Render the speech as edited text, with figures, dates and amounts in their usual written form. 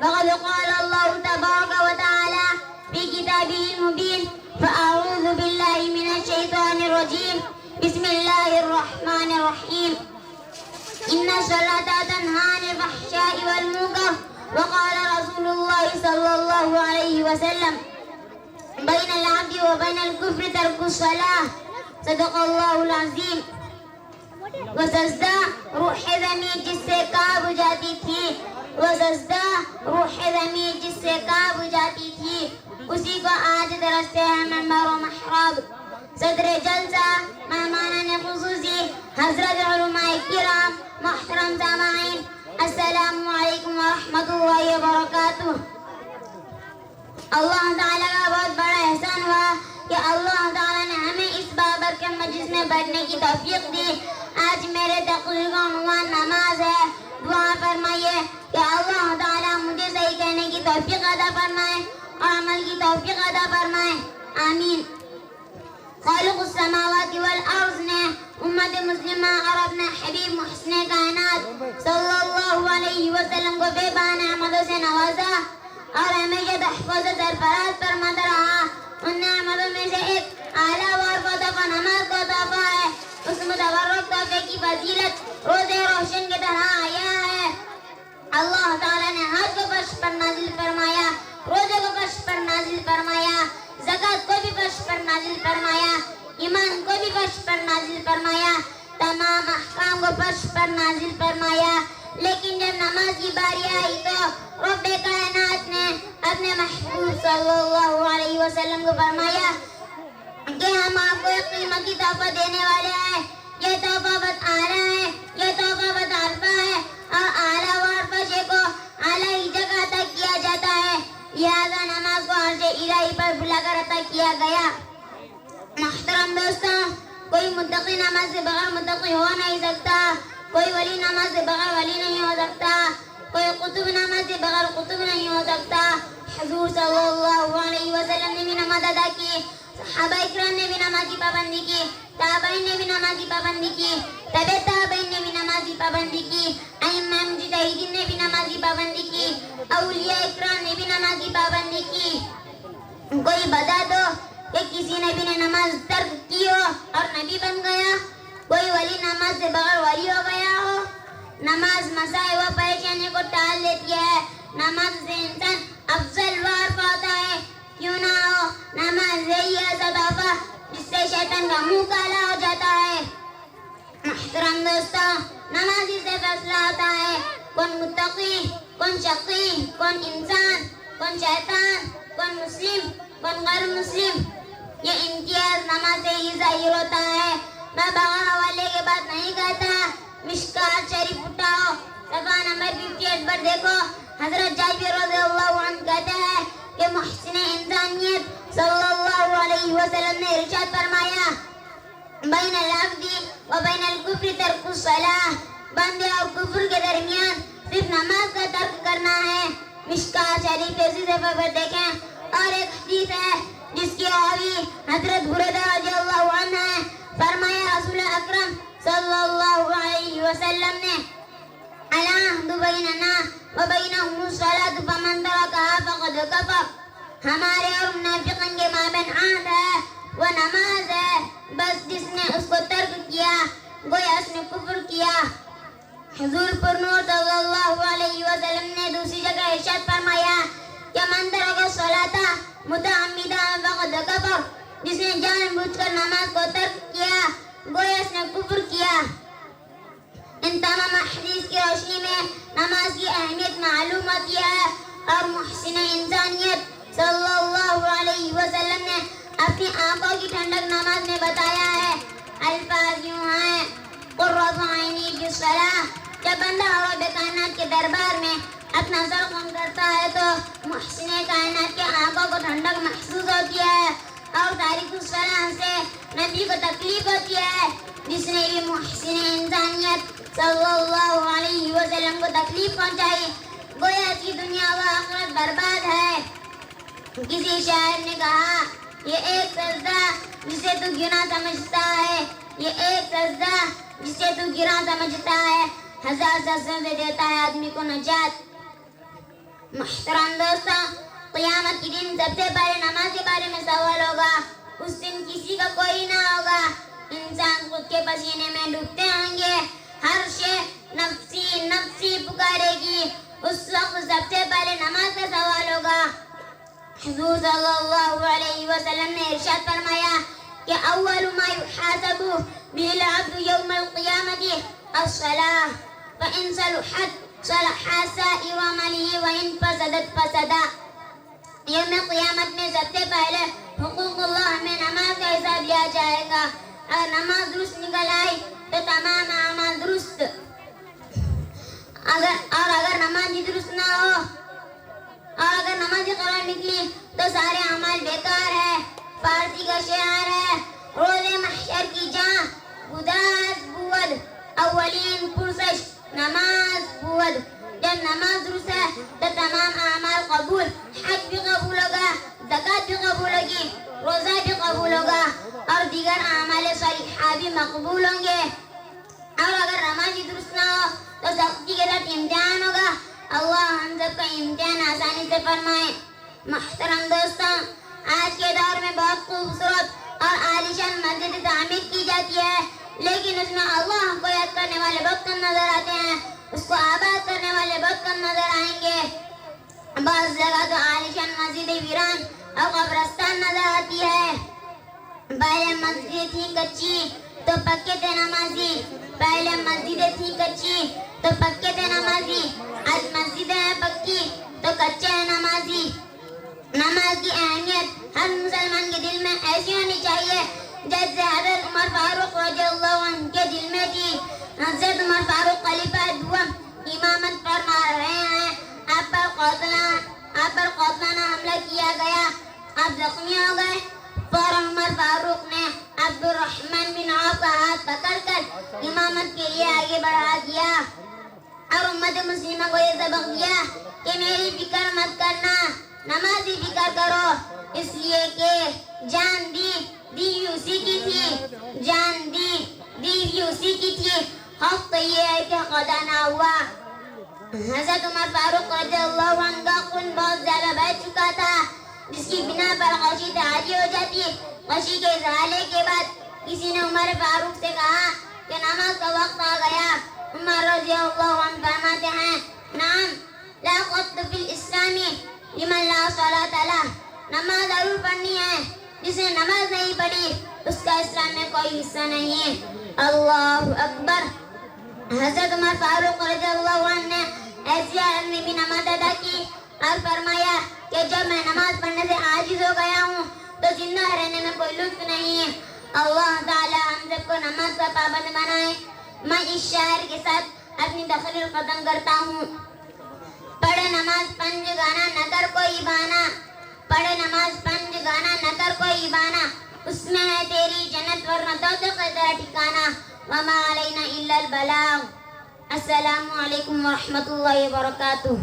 وقد قال الله تبارك وتعالى في كتابه المبين فأعوذ بالله من الشيطان الرجيم بسم الله الرحمن الرحيم إن الصلاة تنهى عن الفحشاء والمنكر وقال رسول الله صلى الله عليه وسلم بين العبد وبين الكفر ترك الصلاة صدق الله العظیم. وہ سجدہ روح زمین جس سے کعب جاتی تھی، وہ سجدہ روح زمین جس سے کعب جاتی تھی، اسی کو آج درستے ہیں منبر و محراب. صدر جلسہ، مہمانان خصوصی، حضرت علماء کرام، محترم سامعین، السلام علیکم ورحمۃ اللہ وبرکاتہ. اللہ تعالیٰ کا بہت بڑا احسان ہوا کہ اللہ تعالیٰ نے ہمیں اس بابرکت مجلس میں بیٹھنے کی توفیق دی. آج میرے تقریر کا عنوان نماز ہے. دعا فرمائیے کہ اللہ تعالیٰ مجھے صحیح کہنے کی توفیق عطا فرمائے اور عمل کی توفیق عطا فرمائے، آمین. خالق السماوات والارض نے امت مسلمہ اور اپنے حبیب محسن کائنات صلی اللہ علیہ وسلم کو بے پناہ نعمتوں سے نوازا اور ہمیشہ تحفظ و سرفراز فرماتا رہا. ان نعمتوں میں سے ایک اعلیٰ وارف و تحفہ نماز کا تحفہ ہے. اس متبرک تحفے کی فضیلت روزے روشن کی طرح آیا ہے. اللہ تعالیٰ نے حج کو فرض پر نازل فرمایا، روزے کو فرض پر نازل فرمایا، زکوٰۃ کو بھی فرض پر نازل فرمایا، ایمان کو بھی فرض پر نازل فرمایا، تمام احکام کو فرض پر نازل فرمایا. لیکن جب نماز کی باری آئی تو رب کائنات نے اپنے محبوب صلی اللہ علیہ وسلم کو فرمایا کہ ہم آپ کو ایک قیمتی تحفہ دینے والے ہیں. یہ تحفہ بہت اعلیٰ ہے، یہ تحفہ بہت عارفہ ہے اور اعلیٰ وارفہ شے کو اعلیٰ ہی جگہ عطا کیا جاتا ہے. لہذا نماز کو عرش الہی پر بلا کر عطا کیا گیا. محترم دوستوں، کوئی متقی نماز سے بغیر متقی ہو نہیں سکتا، کوئی ولی نماز سے بغیر ولی نہیں ہو سکتا، کوئی قطب نماز سے بغیر قطب نہیں ہو سکتا. حضور صلی اللہ علیہ وسلم نے بھی نماز ادا کی، صحابہ اکرام نے بھی نماز کی پابندی کی، تابعین نے بھی نماز کی پابندی کی، تبع تابعین نے بھی نماز کی پابندی کی، ائمہ مجتہدین نے بھی نماز کی پابندی کی، اولیاء اکرام نے بھی نماز کی پابندی کی. کوئی بتا دو کہ کسی نبی نے نماز ترک کی ہو اور نبی بن گیا؟ کوئی ولی نماز سے بغیر ولی ہو گیا ہو؟ نماز مسائل و پریشانی کو ٹال دیتی ہے. نماز سے انسان افضل وارف ہوتا ہے. کیوں نہ ہو، نماز یہی ایسا تحفہ جس سے شیطان کا منہ کالا ہو جاتا ہے. محترم دوستوں، نمازی سے فیصلہ ہوتا ہے کون متقی، کون شقی، کون انسان، کون شیطان، کون مسلم، کون غیر مسلم. یہ امتیاز نماز سے ہی ظاہر ہوتا ہے. میں بغیر حوالے کے بات نہیں کہتا. مشکات شریف اٹھاؤ، صفحہ نمبر 58 پر دیکھو. حضرت جابر رضی اللہ عنہ کہتے ہیں کہ محسن انسانیت صلی اللہ علیہ وسلم نے ارشاد فرمایا بین العبد و بین الکفر ترک الصلاۃ، بندے اور کفر کے درمیان صرف نماز کا ترک کرنا ہے. مشکات شریف اسی صفحہ پر دیکھیں. اور ایک حدیث ہے جس کی راوی حضرت بریدہ رضی اللہ عنہ ہے. فرمایا رسول اکرم صلی اللہ علیہ وسلم نے العہد بیننا و بینہم الصلاۃ فمن ترکہا فقد کفر. ہمارے اور منافقین کے مابین عہد ہے، وہ نماز ہے، بس جس نے اس کو ترک کیا گویا اس نے کفر کیا. حضور پر نور صلی اللہ علیہ وسلم نے دوسری جگہ ارشاد فرمایا کہ من ترک الصلاۃ متعمدا فقد کفر. جس نے جان بوجھ کر نماز کو ترک کیا گویا اس نے کفر کیا. ان تمام حدیث کی روشنی میں نماز کی اہمیت معلوم ہوتی ہے اور محسن انسانیت صلی اللہ علیہ وسلم نے اپنی آنکھوں کی ٹھنڈک نماز میں بتایا ہے. الفاظ یوں ہیں قرۃ عینی فی الصلاۃ. جب بندہ رب کائنات کے دربار میں اپنا سر خم کرتا ہے تو محسن کائنات کے آنکھوں کو ٹھنڈک محسوس ہوتی ہے اور تاریک الصلاۃ سے نبی کو تکلیف ہوتی ہے. جس نے بھی محسن انسانیت صلی اللہ علیہ وسلم کو تکلیف پہنچائی گویا کی دنیا و آخرت برباد ہے. کسی شاعر نے کہا یہ ایک سجدہ جسے تو گناہ سمجھتا ہے، یہ ایک سجدہ جسے تو گناہ سمجھتا ہے، ہزار سجدوں سے دیتا ہے آدمی کو نجات. محترم دوستوں، قیامت کے دن سب سے پہلے نماز کے بارے میں سوال ہوگا۔ اس دن کسی کا کوئی نہ ہوگا، انسان خود کے پسینے میں ڈوبتے ہوں گے، ہر شے نفسی نفسی پکارے گی۔ اس وقت سب سے پہلے نماز کا سوال ہوگا۔ حضور صلی اللہ علیہ وسلم نے ارشاد فرمایا کہ اول ما يحاسب به العبد يوم القيامة الصلاة فإن صلحت صلح سائر عمله وإن فسدت فسد۔ یوم قیامت میں سب سے پہلے حقوق اللہ میں نماز کا حساب لیا جائے گا۔ اگر نماز درست نکل آئی تو تمام اعمال درست، اگر نماز درست نہ ہو اور اگر نماز خراب نکلی تو سارے اعمال بیکار ہے۔ فارسی کا شعر ہے، روز محشر کی جان گداز بود، اولین پرسش نماز بود۔ جب نماز درست ہے تو تمام اعمال قبول، حج بھی قبول ہوگا، زکات بھی قبول ہوگی، روزہ بھی قبول ہوگا اور دیگر اعمال صالحہ بھی مقبول ہوں گے۔ اور اگر نماز درست نہ ہو تو سختی کے ساتھ امتحان ہوگا۔ اللہ ہم سب کا امتحان آسانی سے فرمائے۔ محترم دوستوں، آج کے دور میں بہت خوبصورت اور عالیشان مسجد تعمیر کی جاتی ہے، لیکن اس میں اللہ کو یاد کرنے والے بہت کم نظر آتے ہیں، اس کو آباد کرنے والے بہت کم نظر آئیں گے۔ بعض جگہ تو عالیشان مسجد ویران اور قبرستان نظر آتی ہے۔ پہلے مسجد تھی کچی تو پکے تھے نمازی، پہلے مسجدیں تھی کچی تو پکے تھے نمازی، آج مسجدیں ہیں پکی تو کچے ہیں نمازی۔ نماز کی اہمیت ہر مسلمان کے دل میں ایسی ہونی چاہیے جیسے حضرت عمر فاروق رضی اللہ عنہ کے دل میں تھی۔ حضرت عمر فاروق خلیفہ دوم امامت فرما رہے ہیں، آپ پر قاتلانہ حملہ کیا گیا، آپ زخمی ہو گئے۔ فوراً عمر فاروق نے عبد الرحمن بن عوف کا ہاتھ پکڑ کر امامت کے لیے آگے بڑھا دیا اور امت مسلمہ کو یہ سبق دیا کہ میری فکر مت کرنا، نماز کی فکر کرو، اس لیے کہ جان دی اسی کی تھی، جان دی اسی کی تھی، خوف تو یہ ہے کہ خدا نہ ہوا۔ حضرت عمر فاروق رضی اللہ عنہ کا خون بہت زیادہ بہہ چکا تھا، جس کی بنا پر خشی تعدی ہو جاتی۔ خشی کے ازالے کے بعد کسی نے عمر فاروق سے کہا کہ نماز کا وقت آ گیا۔ عمر رضی اللہ عنہ فرماتے ہیں، نعم لا خط فی الاسلام لمن لا صلاۃ لہ، نماز ضرور پڑھنی ہے، جس نے نماز نہیں پڑھی اس کا اسلام میں کوئی حصہ نہیں ہے۔ اللہ اکبر۔ حضرت عمر فاروق رضی اللہ عنہ نے ایسی حالت میں بھی نماز ادا کی اور فرمایا کہ جب میں نماز پڑھنے سے عاجز ہو گیا ہوں تو زندہ رہنے میں کوئی لطف نہیں ہے۔ اللہ تعالی ہم سب کو نماز کا پابند بنائے۔ میں اس شاعر کے ساتھ اپنی تقریر ختم کرتا ہوں۔ پڑھے نماز پنج گانا نہ کر کوئی بہانہ، پڑھے نماز پنج گانا نہ کر کوئی بہانہ، اس میں ہے تیری جنت ورنہ دوزخ ہے تیرا ٹھکانہ، وما علینا الا البلاغ۔ السلام علیکم ورحمۃ اللہ وبرکاتہ۔